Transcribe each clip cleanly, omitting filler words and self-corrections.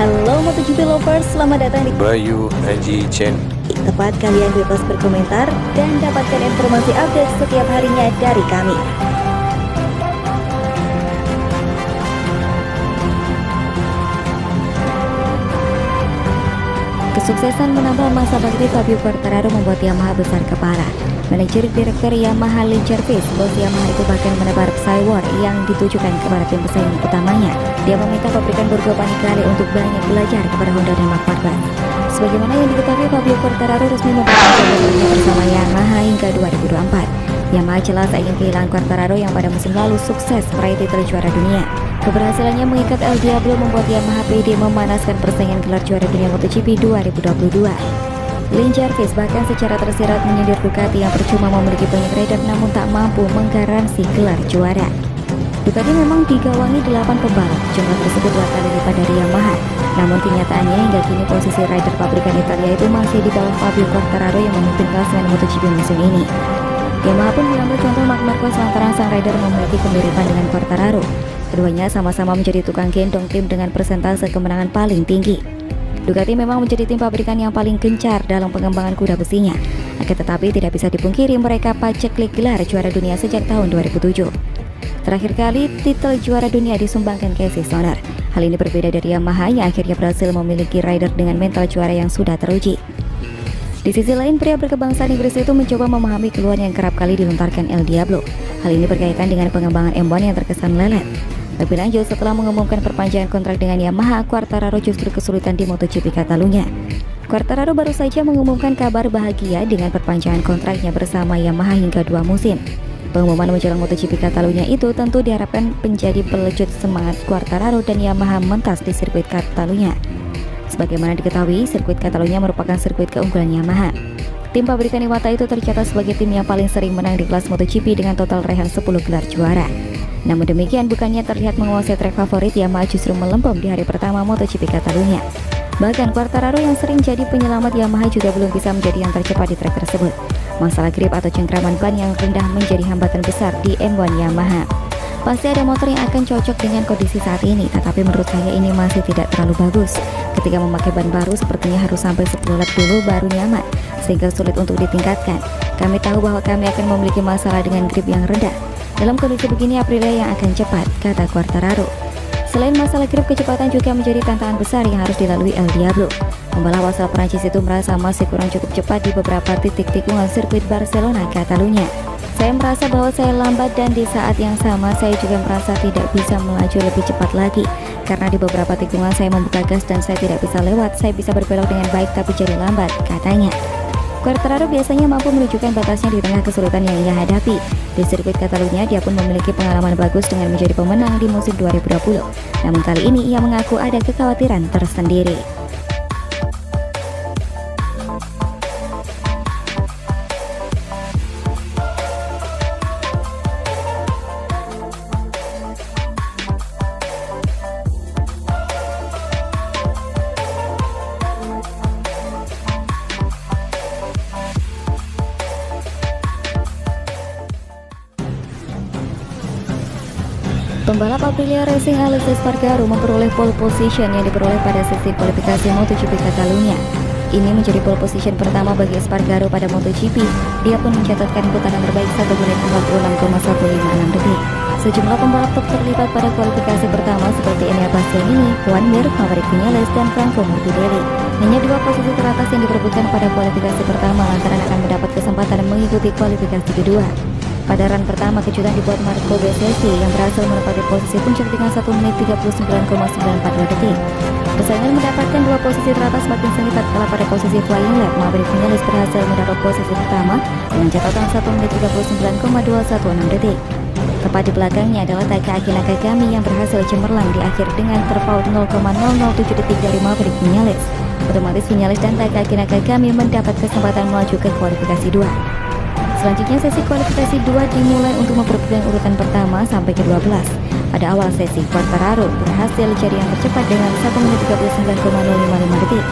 Halo MotoGP lovers, selamat datang di Bayu Haji Chen. tempat kalian bebas berkomentar dan dapatkan informasi update setiap harinya dari kami. Kesuksesan menambah masa bakti Fabio Quartararo membuat Yamaha besar kepala. Manajer Direktur Yamaha Lee Jarvis, bos Yamaha itu bahkan menebar psy-war yang ditujukan kepada tim pesaing utamanya. Dia meminta pabrikan Borgo Panigale untuk banyak belajar kepada Honda dan Mark Marquez. Sebagaimana yang diketahui, Fabio Quartararo resmi memperpanjang kontraknya bersama Yamaha hingga 2024. Yamaha jelas tak ingin kehilangan Quartararo yang pada musim lalu sukses meraih titel juara dunia. Keberhasilannya mengikat El Diablo membuat Yamaha pede memanaskan persaingan gelar juara dunia MotoGP 2022. Lee Jarvis bahkan secara tersirat menyindir Ducati yang percuma memiliki banyak rider namun tak mampu menggaransi gelar juara. Ducati memang digawangi 8 pembalap, jumlah tersebut 2 kali lipat dari Yamaha. Namun kenyataannya hingga kini posisi rider pabrikan Italia itu masih di bawah Fabio Quartararo yang memimpin klasemen MotoGP musim ini. Yamaha pun mengambil contoh Marc Marquez lantaran sang rider memiliki kemiripan dengan Quartararo. Keduanya sama-sama menjadi tukang gendong tim dengan persentase kemenangan paling tinggi. Ducati memang menjadi tim pabrikan yang paling gencar dalam pengembangan kuda besinya. Akan tetapi tidak bisa dipungkiri mereka paceklik gelar juara dunia sejak tahun 2007. Terakhir kali titel juara dunia disumbangkan Casey Stoner. Hal ini berbeda dari Yamaha yang akhirnya berhasil memiliki rider dengan mental juara yang sudah teruji. Di sisi lain, pria berkebangsaan Inggris itu mencoba memahami keluhan yang kerap kali dilontarkan El Diablo. Hal ini berkaitan dengan pengembangan M1 yang terkesan lelet. Lebih lanjut, setelah mengumumkan perpanjangan kontrak dengan Yamaha, Quartararo justru kesulitan di MotoGP Catalunya. Quartararo baru saja mengumumkan kabar bahagia dengan perpanjangan kontraknya bersama Yamaha hingga 2 musim. Pengumuman menjelang MotoGP Catalunya itu tentu diharapkan menjadi pelecut semangat Quartararo dan Yamaha mentas di sirkuit Catalunya. Sebagaimana diketahui, sirkuit Catalunya merupakan sirkuit keunggulan Yamaha. Tim pabrikan Iwata itu tercatat sebagai tim yang paling sering menang di kelas MotoGP dengan total raihan 10 gelar juara. Namun demikian, bukannya terlihat menguasai trek favorit, Yamaha justru melempem di hari pertama MotoGP Catalunya. Bahkan Quartararo yang sering jadi penyelamat Yamaha juga belum bisa menjadi yang tercepat di trek tersebut. Masalah grip atau cengkraman ban yang rendah menjadi hambatan besar di M1 Yamaha. Pasti ada motor yang akan cocok dengan kondisi saat ini, tetapi menurut saya ini masih tidak terlalu bagus. Ketika memakai ban baru sepertinya harus sampai 10 lap dulu baru nyaman, sehingga sulit untuk ditingkatkan. Kami tahu bahwa kami akan memiliki masalah dengan grip yang rendah. Dalam kondisi begini, Aprilia yang akan cepat, kata Quartararo. Selain masalah grip, kecepatan juga menjadi tantangan besar yang harus dilalui El Diablo. Pembalap asal Prancis itu merasa masih kurang cukup cepat di beberapa titik tikungan sirkuit Barcelona, Catalunya. Saya merasa bahwa saya lambat dan di saat yang sama saya juga merasa tidak bisa melaju lebih cepat lagi. Karena di beberapa tikungan saya membuka gas dan saya tidak bisa lewat, saya bisa berbelok dengan baik tapi jadi lambat, katanya. Quartararo biasanya mampu menunjukkan batasnya di tengah kesulitan yang ia hadapi. Di sirkuit Catalunya, dia pun memiliki pengalaman bagus dengan menjadi pemenang di musim 2020. Namun kali ini ia mengaku ada kekhawatiran tersendiri. Pembalap Aprilia Racing Aleix Espargaro memperoleh pole position yang diperoleh pada sesi kualifikasi MotoGP Catalunya. Ini menjadi pole position pertama bagi Espargaro pada MotoGP. Dia pun mencatatkan putaran terbaik 1 menit 46,156 detik. Sejumlah pembalap top terlibat pada kualifikasi pertama seperti Enea Bastianini, Juan Mir, Maverick Viñales, dan Franco Morbidelli. Hanya 2 posisi teratas yang diperebutkan pada kualifikasi pertama lantaran akan mendapat kesempatan mengikuti kualifikasi kedua. Pada run pertama, kejutan dibuat Marco Bezzecchi yang berhasil menempati posisi puncak dengan 1 menit 39,942 detik. Persaingan mendapatkan 2 posisi teratas makin sengit tatkala pada posisi flying lap, Maverick Viñales berhasil mendapat posisi pertama dengan catatan 1 menit 39,216 detik. Tepat di belakangnya adalah Takaki Nakagami yang berhasil cemerlang di akhir dengan terpaut 0,007 detik dari Maverick Viñales. Otomatis Viñales dan Takaki Nakagami mendapat kesempatan melaju ke kualifikasi 2. Selanjutnya sesi kualifikasi 2 dimulai untuk memperebutkan urutan pertama sampai ke-12. Pada awal sesi, Quartararo berhasil jadi yang tercepat dengan 1 menit 39,055 detik.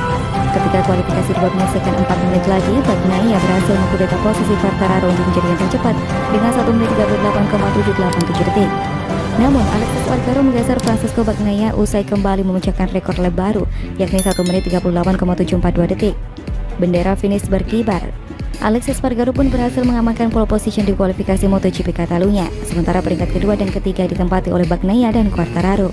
Ketika kualifikasi 2 menyelesaikan 4 menit lagi, Bagnaia berhasil mengkudeta posisi Quartararo untuk menjadi yang tercepat dengan 1 menit 38,787 detik. Namun, Alex Espargaro menggeser Francisco Bagnaia usai kembali memecahkan rekor lap baru, yakni 1 menit 38,742 detik. Bendera finish berkibar. Alex Espargaro pun berhasil mengamankan pole position di kualifikasi MotoGP Catalunya, sementara peringkat kedua dan ketiga ditempati oleh Bagnaia dan Quartararo.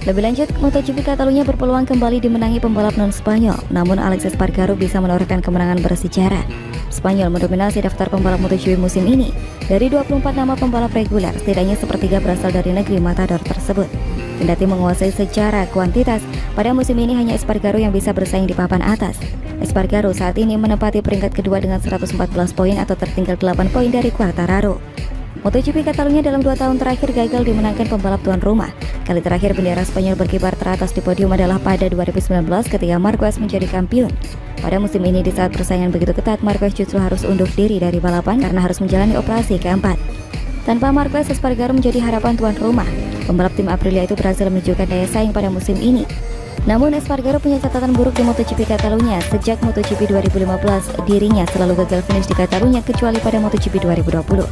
Lebih lanjut, MotoGP Catalunya berpeluang kembali dimenangi pembalap non-Spanyol, namun Alex Espargaro bisa menorehkan kemenangan bersejarah. Spanyol mendominasi daftar pembalap MotoGP musim ini. Dari 24 nama pembalap reguler, setidaknya sepertiga berasal dari negeri Matador tersebut. Kendati menguasai secara kuantitas, pada musim ini hanya Espargaro yang bisa bersaing di papan atas. Espargaro saat ini menempati peringkat kedua dengan 114 poin atau tertinggal 8 poin dari Quartararo. MotoGP Catalunya dalam 2 tahun terakhir gagal dimenangkan pembalap tuan rumah. Kali terakhir bendera Spanyol berkibar teratas di podium adalah pada 2019 ketika Marquez menjadi kampiun. Pada musim ini di saat persaingan begitu ketat, Marquez justru harus undur diri dari balapan karena harus menjalani operasi keempat. Tanpa Marquez, Espargaro menjadi harapan tuan rumah. Pembalap tim Aprilia itu berhasil menunjukkan daya saing pada musim ini. Namun Espargaro punya catatan buruk di MotoGP Catalunya. Sejak MotoGP 2015, dirinya selalu gagal finish di Catalunya kecuali pada MotoGP 2020.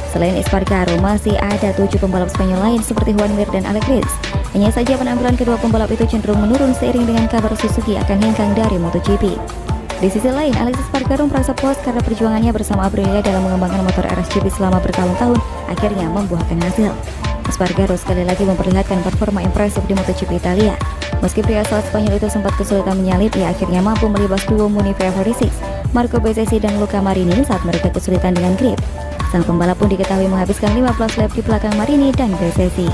Selain Espargaro, masih ada 7 pembalap Spanyol lain seperti Juan Mir dan Alex Rins. Hanya saja penampilan kedua pembalap itu cenderung menurun seiring dengan kabar Suzuki akan hengkang dari MotoGP. Di sisi lain, Alex Espargaro merasa puas karena perjuangannya bersama Aprilia dalam mengembangkan motor RSGP selama bertahun-tahun akhirnya membuahkan hasil. Espargaro sekali lagi memperlihatkan performa impresif di MotoGP Italia. Meski pria asal Spanyol itu sempat kesulitan menyalip, ia akhirnya mampu melibas duo Munifea 46, Marco Bezzecchi dan Luca Marini saat mereka kesulitan dengan grip. Sang pembalap pun diketahui menghabiskan 15 lap di belakang Marini dan Bezzecchi.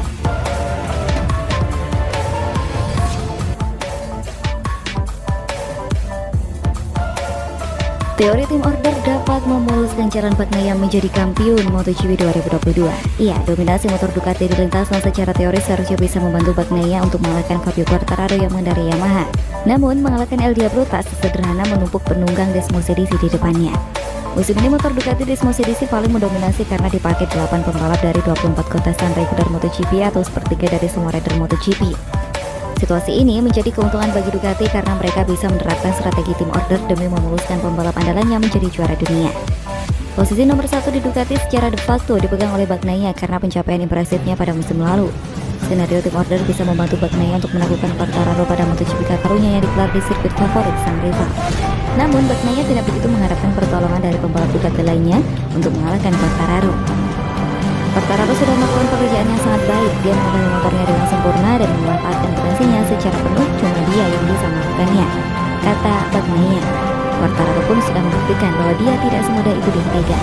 Teori tim order dapat memuluskan jalan Bagnaia menjadi kampiun MotoGP 2022. Iya, dominasi motor Ducati di lintasan secara teoris seharusnya bisa membantu Bagnaia untuk mengalahkan Fabio Quartararo yang mengendarai Yamaha. Namun, mengalahkan El Diablo tak sesederhana menumpuk penunggang Desmosedici di depannya. Musim ini motor Ducati Desmosedici paling mendominasi karena dipakai 8 pembalap dari 24 kontestan regular MotoGP atau sepertiga dari semua rider MotoGP. Situasi ini menjadi keuntungan bagi Ducati karena mereka bisa menerapkan strategi tim order demi memuluskan pembalap andalannya menjadi juara dunia. Posisi nomor 1 di Ducati secara de facto dipegang oleh Bagnaia karena pencapaian impresifnya pada musim lalu. Skenario tim order bisa membantu Bagnaia untuk menaklukkan Quartararo pada MotoGP Catalunya yang digelar di sirkuit favorit sang rival. Namun Bagnaia tidak begitu mengharapkan pertolongan dari pembalap Ducati lainnya untuk mengalahkan Quartararo. Quartararo sudah melakukan pekerjaan yang sangat baik. Dia mengendarai motornya dengan sempurna dan memanfaatkan potensinya secara penuh. Cuma dia yang bisa melakukannya, kata Bagnaia. Quartararo pun sudah membuktikan bahwa dia tidak semudah itu dihentikan.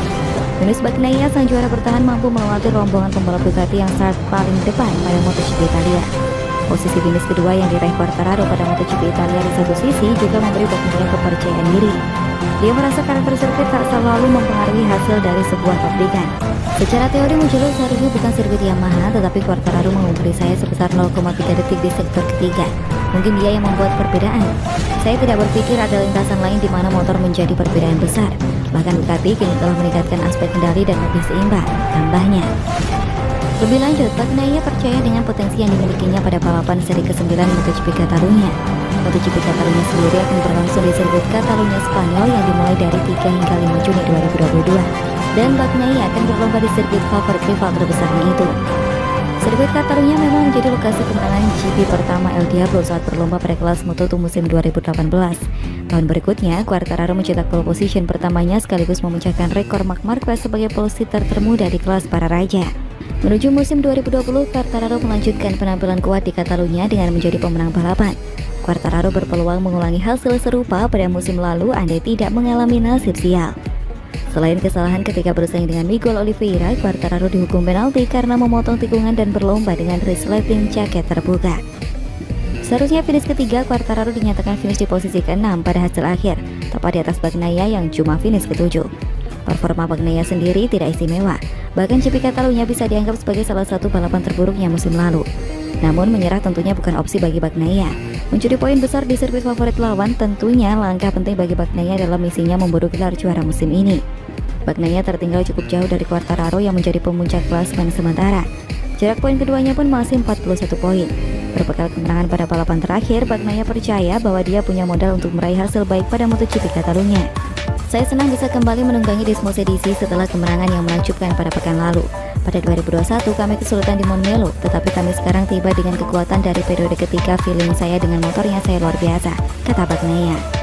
Menurut Bagnaia, sang juara bertahan mampu melewati rombongan pembalap Ducati yang start paling depan pada MotoGP Italia. Posisi finish kedua yang diraih Quartararo pada MotoGP Italia di satu sisi juga memberi Bagnaia kepercayaan diri. Dia merasa karakter sirkuit tak selalu mempengaruhi hasil dari sebuah pabrikan. Secara teori Mugello seharusnya bukan sirkuit Yamaha, tetapi Quartararo mengungguli saya sebesar 0,3 detik di sektor ketiga. Mungkin dia yang membuat perbedaan. Saya tidak berpikir ada lintasan lain di mana motor menjadi perbedaan besar. Bahkan Ducati kini telah meningkatkan aspek kendali dan lebih seimbang, tambahnya. Lebih lanjut, Bagnaia percaya dengan potensi yang dimilikinya pada balapan seri ke-9 MotoGP Catalunya. MotoGP Catalunya sendiri akan berlangsung di sirkuit Catalunya Spanyol yang dimulai dari 3 hingga 5 Juni 2022. Dan Bagnaia akan berlomba di sirkuit favorit rival terbesarnya itu. Sirkuit Catalunya memang menjadi lokasi kemenangan GP pertama El Diablo saat berlomba pada kelas Moto2 musim 2018. Tahun berikutnya, Quartararo mencetak pole position pertamanya sekaligus memecahkan rekor Marc Marquez sebagai pole sitter termuda di kelas para raja. Menuju musim 2020, Quartararo melanjutkan penampilan kuat di Catalunya dengan menjadi pemenang balapan. Quartararo berpeluang mengulangi hasil serupa pada musim lalu andai tidak mengalami nasib sial. Selain kesalahan ketika bersaing dengan Miguel Oliveira, Quartararo dihukum penalti karena memotong tikungan dan berlomba dengan resleting jaket terbuka. Seharusnya finish ketiga, Quartararo dinyatakan finish di posisi ke-6 pada hasil akhir, tepat di atas Bagnaia yang cuma finish ke-7. Performa Bagnaia sendiri tidak istimewa, bahkan GP Catalunya bisa dianggap sebagai salah satu balapan terburuknya musim lalu. Namun menyerah tentunya bukan opsi bagi Bagnaia. Mencuri poin besar di sirkuit favorit lawan tentunya langkah penting bagi Bagnaia dalam misinya memburu gelar juara musim ini. Bagnaia tertinggal cukup jauh dari Quartararo yang menjadi pemuncak klasemen sementara. Jarak poin keduanya pun masih 41 poin. Berbekal kemenangan pada balapan terakhir, Bagnaia percaya bahwa dia punya modal untuk meraih hasil baik pada MotoGP Catalunya. Saya senang bisa kembali menunggangi Desmos edisi setelah kemenangan yang menakjubkan pada pekan lalu. Pada 2021 kami kesulitan di Montmelo, tetapi kami sekarang tiba dengan kekuatan dari periode ketiga. Feeling saya dengan motornya saya luar biasa, kata Bagnaia.